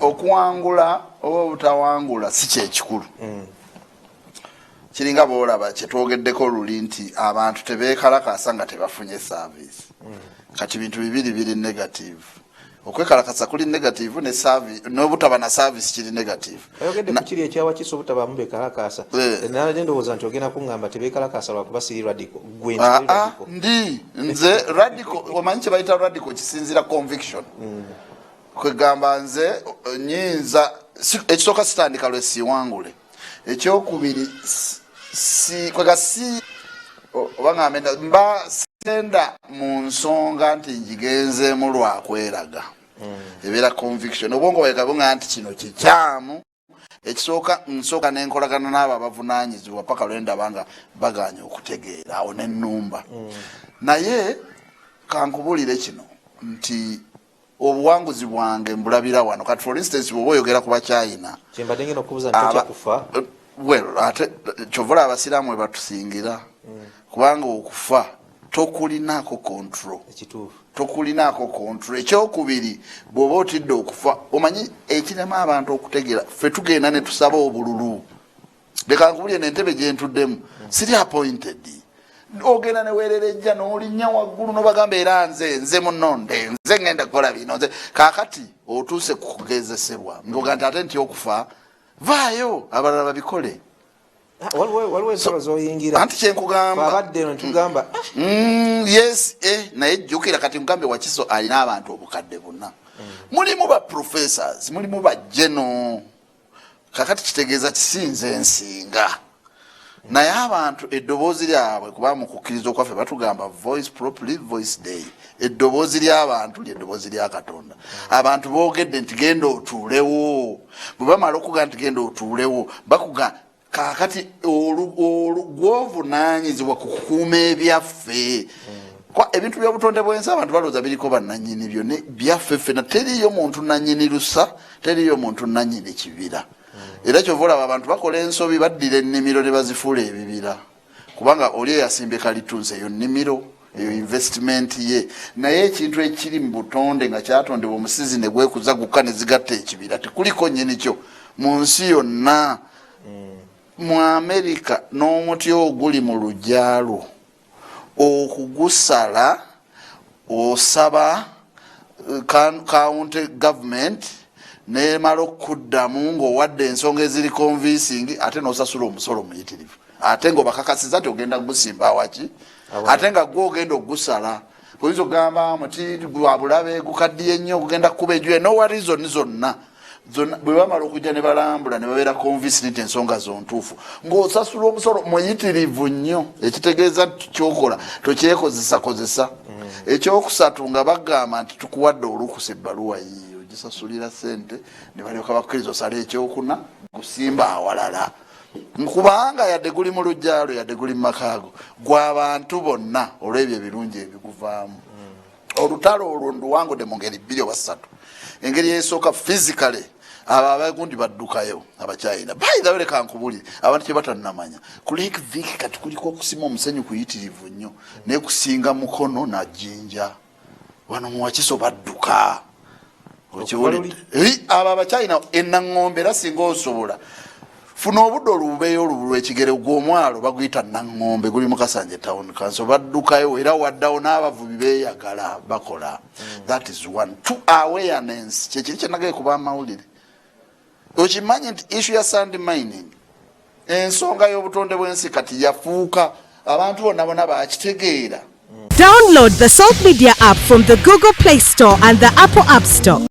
okuwangula oba obutawangula si kyekikulu. Kiringa bw'olaba kye twogeddeko luli nti abantu tebeekalakasa nga tebafunye service. Kati bintu bibiri biri negative. Okwekalakasa kuli negative ne service n'obutaba na service kiri negative. Ayogedde ku kiri ekyawa kiso obutaba mu bekalakasa. Nalade ndowooza nti ogenda kuŋŋamba tebeekalakasa lwakuba si radical. Gwe radical. Nze radical omanyi kye bayita radical kisinzira conviction. Kwegamba nze nyinza ekisooka sitandika lwe siwangule. Ekyokubiri kwega si oba ngamenda mba senda mu nsonga nti njigenzeemu lwakweraga. Ebeera conviction obwongo bwekabunga nti kino kikyamu. Ekisooka nsooka n'enkolagana n'abo abavunaanyizibwa paka lwendaba nga baganya okutegeera awo n'ennumba. Naye kankubulire kino nti obuwanguzi bwange mbulabira wano kati for instance bw'oba oyogera ku Bacyayina kyembadde ngenda okubuuza nti okyakufa. Well ate kyovula abasiraamu we batusingira kubanga okufa tokulinaako control. Tokulinaako control. Ekyokubiri bw'oba otidde okufa omanyi ekirema abantu okutegeera ffe tugenda ne tusaba obululu. Leka nkubulire n'entebe gye ntuddemu siri appointed. Ogenda ne weererejja n'olinnya waggulu n'obagamba era nze munnonde nze ngenda kukola bino nze kaakati otuuse ku kugezesebwa ng'oga nti ate nti okufa vaayo abalala babikole. Waliwo ensolo z'oyingira anti kyenkugamba abadde eno tugamba yes naye jjukira kati nkugambe Wakiso alina abantu obukadde bonna. Mulimu ba professors mulimu ba geno kakati kitegeeza kisinze ensinga. Naye abantu eddoboozi lyabwe kuba mu kukkiriza okwaffe batugamba voice properly voice day. Eddoboozi ly'abantu ly'eddoboozi lya Katonda. Abantu boogedde nti genda otuulewo. Bwe bamala okuga nti genda otuulewo bakuga kaakati gwovunaanyizibwa ku kukuuma ebyaffe. Ebintu by'obutonde bw'ensi abantu balowooza biriko bannannyini byo ne byaffe ffena teriiyo muntu nannyini lusa teriiyo muntu nannyini kibira. Era kyova olaba abantu bakola ensobi baddira ennimiro ne bazifuula ebibira kubanga oli eyasimbye kalitunsi eyo nnimiro eyo investment ye. Naye ekintu ekiri mu butonde nga kyatondebwa omusizi ne gwekuza gukka ne zigatta ekibira tekuliko nnyini kyo mu nsi yonna. Mu America n'omuti oguli mu lujjalo okugusala osaba county government nemala okuddamu ng'owadde ensonga eziri convincing ate n'osasula omusolo muyitirivu ate ng'obakakasiza nti ogenda kugusimba waki ate nga gwe ogenda okugusala. Oyinza okugamba muti gwa bulabe gukaddiye nnyo ogenda kukuba ejjuye no reason zonna bwe bamala okujja ne balambula ne babeera convinced nti ensonga zontuufu ng'osasula omusolo muyitirivu nnyo ekitegeeza nti kyokola tokyekozesa. Ekyokusatu nga bagamba nti tukuwadde olukusa ebbaluwa yiyo gisasulira ssente ne balyoka bakkiriza osala ekyokuna gusimba awalala. Nkubanga yadde guli mu lujjalo yadde guli mu makaago gw'abantu bonna olw'ebyo ebirungi ebiguvaamu. Olutalo olwo nduwangudde mu ngeri bbiri oba ssatu. Engeri esooka physically abo abagundi baddukayo Abacyayina bayira leka nkubulire abantu kye batannamanya ku Lake Vic kati kuliko okusima omusenyu kuyitirivu nnyo naye kusinga mukono na jjinja wano mu Wakiso badduka. Abo Abacyayina ennaŋŋombe era singa osobola funa obudde olubeeyo olw'ekigere gw'omwalo baguyita naŋŋombe guli mu Kasanje town council baddukayo era waddawo n'abavubi beeyagala bakola. That is one. Two, awareness kyekiri kyenagaye kuba amawulire. Okimanyi nti issue ya sand mining ensonga y'obutonde bw'ensi kati yafuuka abantu bonna bakitegeera. Download the Salt Media app from the Google Play Store and the Apple App Store.